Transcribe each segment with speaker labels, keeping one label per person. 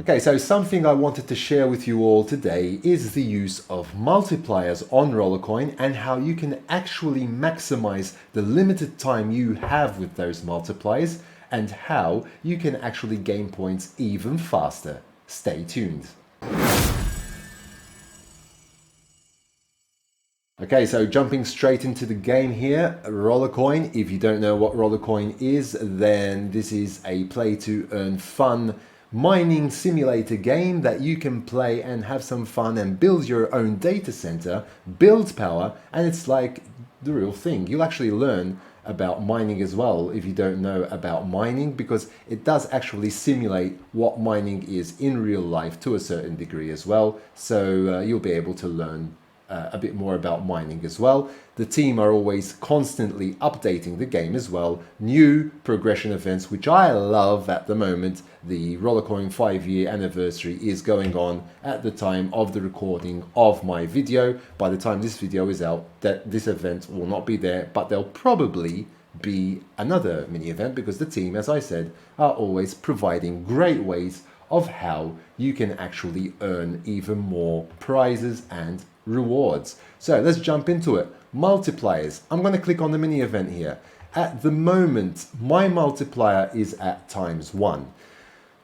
Speaker 1: Okay, so something I wanted to share with you all today is the use of multipliers on Rollercoin and how you can actually maximize the limited time you have with those multipliers and how you can actually gain points even faster. Stay tuned. Okay, so jumping straight into the game here, Rollercoin. If you don't know what Rollercoin is, then this is a play to earn fun mining simulator game that you can play and have some fun and build your own data center, build power, and it's like the real thing. You'll actually learn about mining as well if you don't know about mining, because it does actually simulate what mining is in real life to a certain degree as well. So you'll be able to learn a bit more about mining as well. The team are always constantly updating the game as well. New progression events, which I love at the moment. The Rollercoin 5-year anniversary is going on at the time of the recording of my video. By the time this video is out, this event will not be there, but there'll probably be another mini event because the team, as I said, are always providing great ways of how you can actually earn even more prizes and rewards. So let's jump into it. Multipliers. I'm going to click on the mini event here. At the moment, my multiplier is at ×1.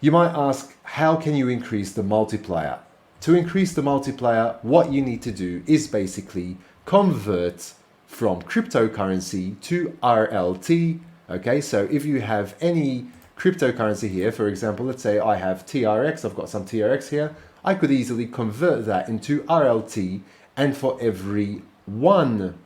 Speaker 1: You might ask, how can you increase the multiplier? To increase the multiplier, what you need to do is basically convert from cryptocurrency to RLT. Okay, so if you have any cryptocurrency here, for example, let's say I have TRX, I've got some TRX here, I could easily convert that into RLT, and for every 1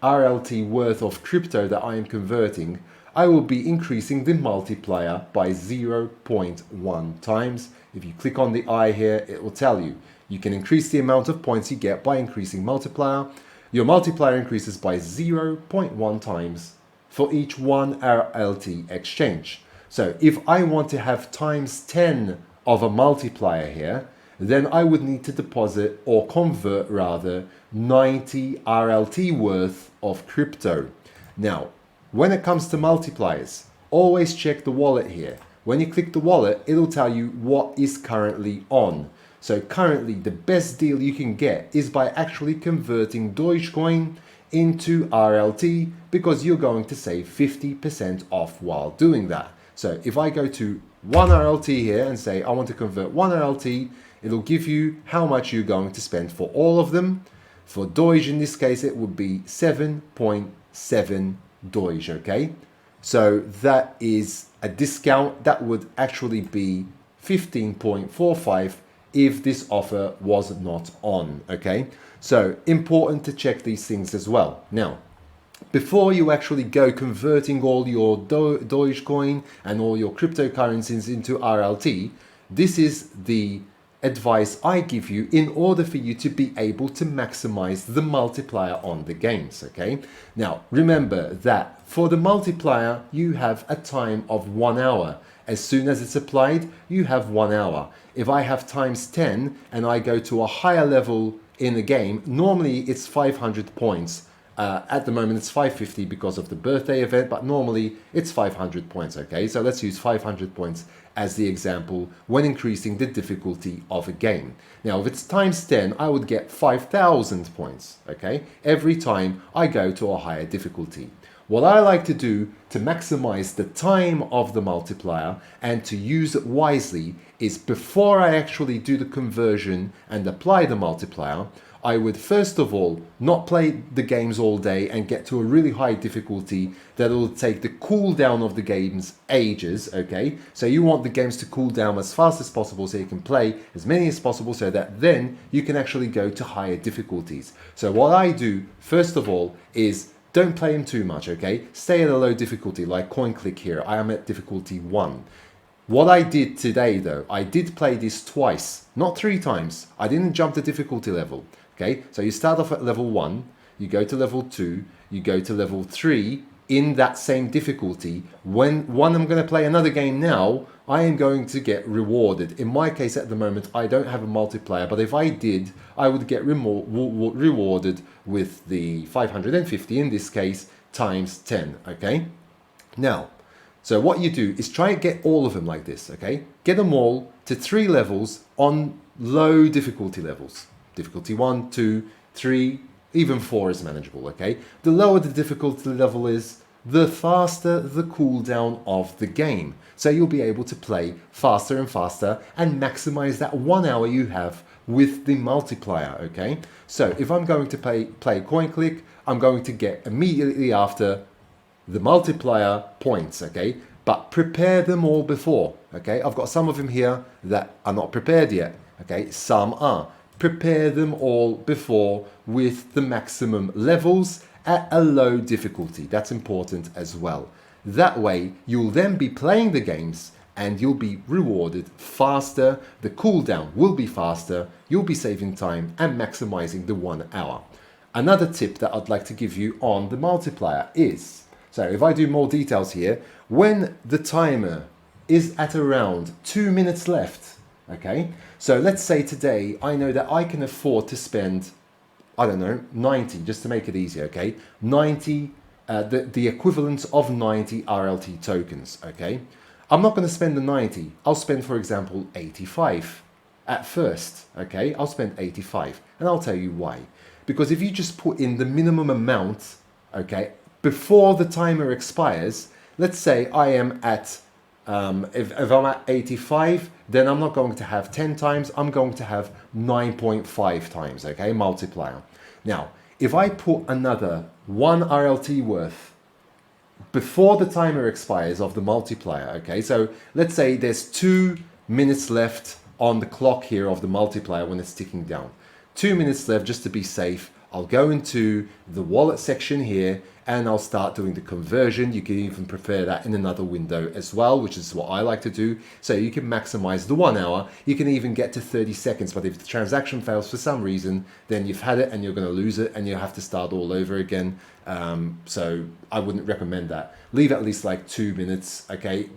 Speaker 1: RLT worth of crypto that I am converting, I will be increasing the multiplier by 0.1 times. If you click on the eye here, it will tell you. You can increase the amount of points you get by increasing multiplier. Your multiplier increases by 0.1 times for each 1 RLT exchange. So if I want to have ×10 of a multiplier here, then I would need to deposit or convert rather 90 RLT worth of crypto. Now, when it comes to multipliers, always check the wallet here. When you click the wallet, it'll tell you what is currently on. So currently the best deal you can get is by actually converting Dogecoin into RLT, because you're going to save 50% off while doing that. So if I go to 1 RLT here and say I want to convert 1 RLT, it'll give you how much you're going to spend for all of them. For Doge in this case, it would be 7.7 Doge, okay? So that is a discount. That would actually be 15.45 if this offer was not on, okay? So important to check these things as well. Now, before you actually go converting all your Dogecoin and all your cryptocurrencies into RLT, this is the advice I give you in order for you to be able to maximize the multiplier on the games, okay? Now, remember that for the multiplier, you have a time of 1 hour. As soon as it's applied, you have 1 hour. If I have ×10 and I go to a higher level in the game, normally it's 500 points. At the moment it's 550 because of the birthday event, but normally it's 500 points, okay? So let's use 500 points as the example when increasing the difficulty of a game. Now, if it's ×10, I would get 5,000 points, okay? Every time I go to a higher difficulty. What I like to do to maximize the time of the multiplier and to use it wisely is before I actually do the conversion and apply the multiplier, I would first of all not play the games all day and get to a really high difficulty that will take the cooldown of the games ages, okay? So you want the games to cool down as fast as possible so you can play as many as possible so that then you can actually go to higher difficulties. So what I do first of all is don't play them too much, okay? Stay at a low difficulty like coin click here. I am at difficulty 1. What I did today though, I did play this twice, not 3 times. I didn't jump the difficulty level. Okay, so you start off at level 1, you go to level 2, you go to level 3 in that same difficulty. When I'm going to play another game now, I am going to get rewarded. In my case at the moment, I don't have a multiplier, but if I did, I would get rewarded with the 550 in this case ×10, okay? Now, So what you do is try and get all of them like this, okay? Get them all to 3 levels on low difficulty levels. Difficulty 1, 2, 3, even 4 is manageable, okay? The lower the difficulty level is, the faster the cooldown of the game. So you'll be able to play faster and faster and maximize that 1 hour you have with the multiplier, okay? So if I'm going to play coin click, I'm going to get immediately after the multiplier points, okay? But prepare them all before, okay? I've got some of them here that are not prepared yet, okay? Some are. Prepare them all before with the maximum levels at a low difficulty. That's important as well. That way, you'll then be playing the games and you'll be rewarded faster. The cooldown will be faster. You'll be saving time and maximizing the 1 hour. Another tip that I'd like to give you on the multiplier is, so if I do more details here, when the timer is at around 2 minutes left, okay? So let's say today I know that I can afford to spend, I don't know, 90, just to make it easier, okay? 90, the equivalent of 90 RLT tokens, okay? I'm not going to spend the 90. I'll spend, for example, 85 at first, okay? I'll spend 85, and I'll tell you why. Because if you just put in the minimum amount, okay, before the timer expires, let's say I am at, if I'm at 85, then I'm not going to have 10 times, I'm going to have 9.5 times, okay, multiplier. Now, if I put another 1 RLT worth before the timer expires of the multiplier, okay, so let's say there's 2 minutes left on the clock here of the multiplier when it's ticking down. 2 minutes left just to be safe. I'll go into the wallet section here and I'll start doing the conversion. You can even prepare that in another window as well, which is what I like to do. So you can maximize the 1 hour. You can even get to 30 seconds, but if the transaction fails for some reason, then you've had it and you're going to lose it and you'll have to start all over again. So I wouldn't recommend that. Leave at least like 2 minutes, okay?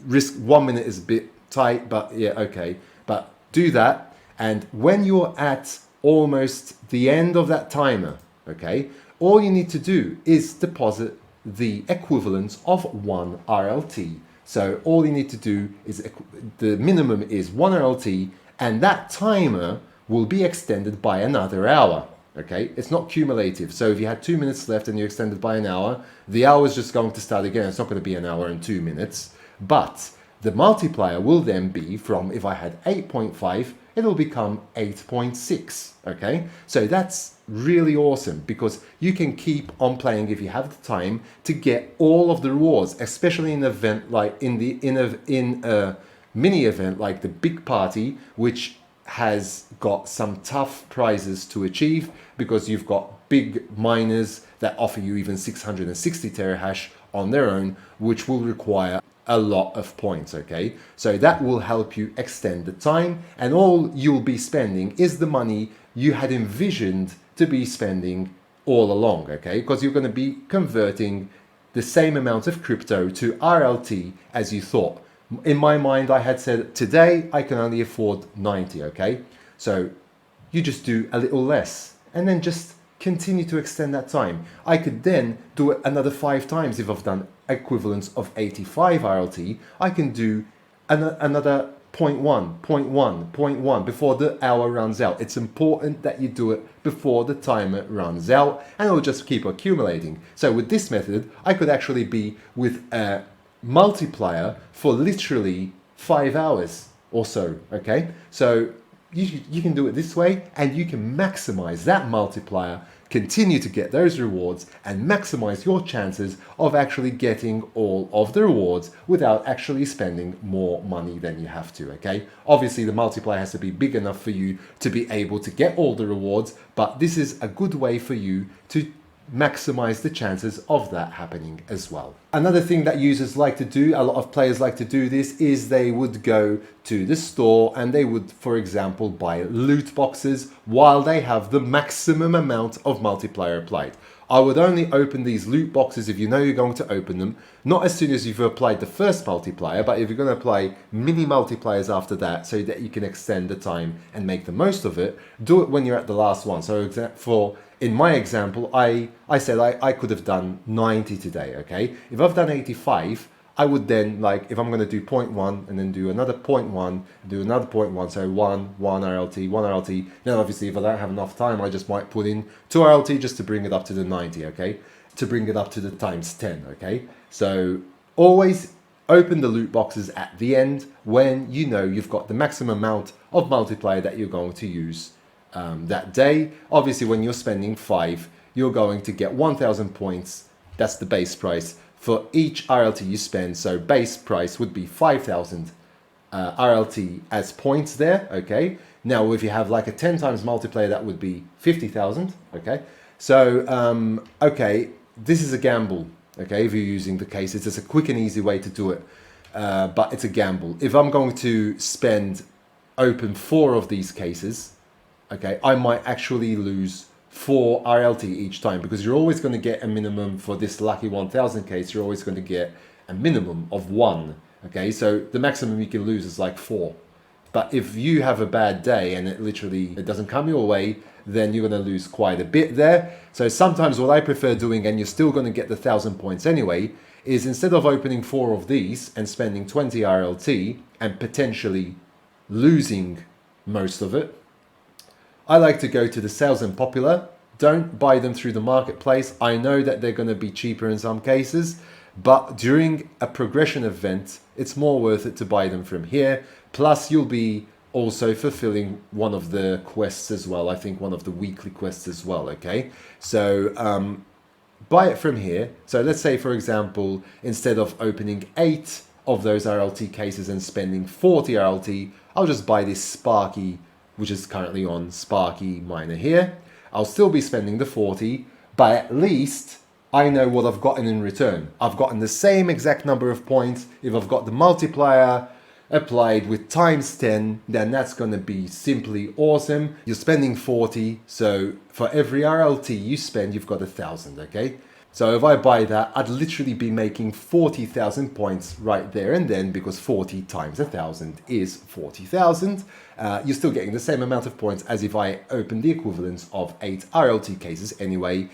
Speaker 1: Risk 1 minute is a bit tight, but yeah, okay. But do that. And when you're at almost the end of that timer, okay, all you need to do is deposit the equivalent of 1 RLT. So all you need to do is, the minimum is 1 RLT, and that timer will be extended by another hour, okay? It's not cumulative. So if you had 2 minutes left and you extended by an hour, the hour is just going to start again. It's not going to be an hour and 2 minutes, but the multiplier will then be from, if I had 8.5, it'll become 8.6, okay? So that's really awesome because you can keep on playing if you have the time to get all of the rewards, especially in an event like in a mini event like the big party, which has got some tough prizes to achieve because you've got big miners that offer you even 660 terahash on their own, which will require a lot of points, okay? So that will help you extend the time, and all you'll be spending is the money you had envisioned to be spending all along, okay? Because you're going to be converting the same amount of crypto to RLT as you thought. In my mind, I had said today I can only afford 90, okay? So you just do a little less and then just continue to extend that time. I could then do it another 5 times. If I've done equivalents of 85 RLT, I can do another 0.1, 0.1, 0.1 before the hour runs out. It's important that you do it before the timer runs out, and it'll just keep accumulating. So with this method, I could actually be with a multiplier for literally 5 hours or so, okay? So you can do it this way, and you can maximize that multiplier, continue to get those rewards, and maximize your chances of actually getting all of the rewards without actually spending more money than you have to, okay? Obviously, the multiplier has to be big enough for you to be able to get all the rewards, but this is a good way for you to maximize the chances of that happening as well. Another thing that users like to do, a lot of players like to do this, is they would go to the store and they would, for example, buy loot boxes while they have the maximum amount of multiplier applied. I would only open these loot boxes if you know you're going to open them, not as soon as you've applied the first multiplier, but if you're going to apply mini multipliers after that so that you can extend the time and make the most of it, do it when you're at the last one. So in my example, I said I could have done 90 today, okay? If I've done 85, I would then, like, if I'm going to do 0.1 and then do another 0.1, do another 0.1, so 1 RLT, 1 RLT. Then obviously if I don't have enough time, I just might put in 2 RLT just to bring it up to the 90, okay? To bring it up to the times 10, okay? So always open the loot boxes at the end when you know you've got the maximum amount of multiplier that you're going to use that day. Obviously, when you're spending 5, you're going to get 1,000 points. That's the base price for each RLT you spend. So base price would be 5,000 RLT as points there, okay? Now, if you have like a 10 times multiplier, that would be 50,000, okay? So, okay, this is a gamble, okay? If you're using the case, it's just a quick and easy way to do it, but it's a gamble. If I'm going to open 4 of these cases, okay, I might actually lose 4 RLT each time, because you're always going to get a minimum for this lucky 1000 case. You're always going to get a minimum of 1, okay? So the maximum you can lose is like 4. But if you have a bad day and it doesn't come your way, then you're going to lose quite a bit there. So sometimes what I prefer doing, and you're still going to get the 1,000 points anyway, is instead of opening 4 of these and spending 20 RLT and potentially losing most of it, I like to go to the sales and popular. Don't buy them through the marketplace. I know that they're going to be cheaper in some cases, but during a progression event, it's more worth it to buy them from here. Plus, you'll be also fulfilling one of the quests as well. I think one of the weekly quests as well, okay? So buy it from here. So let's say, for example, instead of opening 8 of those RLT cases and spending 40 RLT, I'll just buy this Sparky, which is currently on Sparky Miner here. I'll still be spending the 40, but at least I know what I've gotten in return. I've gotten the same exact number of points. If I've got the multiplier applied with times 10, then that's going to be simply awesome. You're spending 40, so for every RLT you spend, you've got 1,000, okay? So if I buy that, I'd literally be making 40,000 points right there and then, because 40 times 1,000 is 40,000. You're still getting the same amount of points as if I opened the equivalent of 8 RLT cases anyway.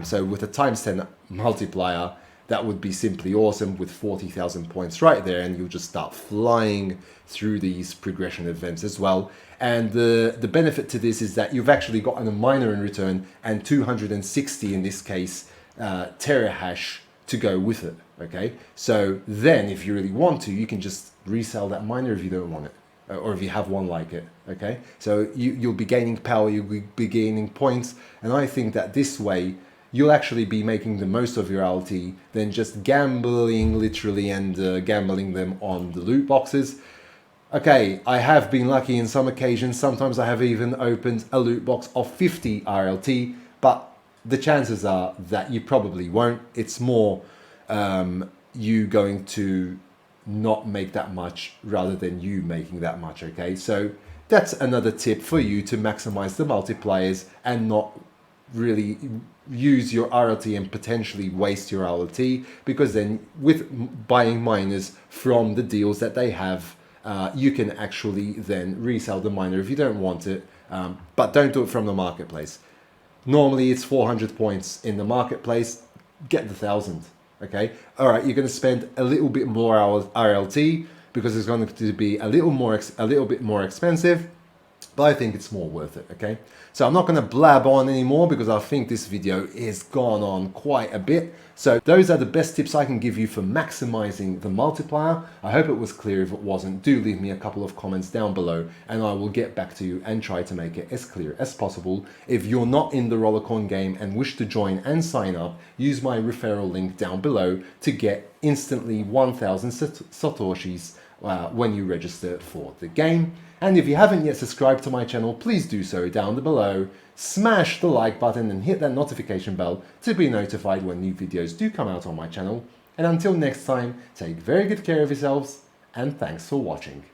Speaker 1: So with a times 10 multiplier, that would be simply awesome with 40,000 points right there, and you'll just start flying through these progression events as well. And the benefit to this is that you've actually gotten a miner in return and 260 in this case terahash to go with it, okay? So then if you really want to, you can just resell that miner if you don't want it, or if you have one like it, okay? So you'll be gaining power, you'll be gaining points, and I think that this way you'll actually be making the most of your RLT than just gambling literally and gambling them on the loot boxes. Okay, I have been lucky in some occasions. Sometimes I have even opened a loot box of 50 RLT, but the chances are that you probably won't. It's more you going to not make that much rather than you making that much, okay? So that's another tip for you to maximize the multipliers and not really use your RLT and potentially waste your RLT, because then with buying miners from the deals that they have, you can actually then resell the miner if you don't want it, but don't do it from the marketplace. Normally it's 400 points in the marketplace, get the 1,000, okay? All right, you're going to spend a little bit more RLT because it's going to be a little bit more expensive, but I think it's more worth it, okay? So I'm not going to blab on anymore because I think this video is gone on quite a bit. So those are the best tips I can give you for maximizing the multiplier. I hope it was clear. If it wasn't, do leave me a couple of comments down below and I will get back to you and try to make it as clear as possible. If you're not in the Rollercoin game and wish to join and sign up, use my referral link down below to get instantly 1,000 Satoshis when you register for the game. And if you haven't yet subscribed to my channel, please do so down below. Smash the like button and hit that notification bell to be notified when new videos do come out on my channel. And until next time, take very good care of yourselves and thanks for watching.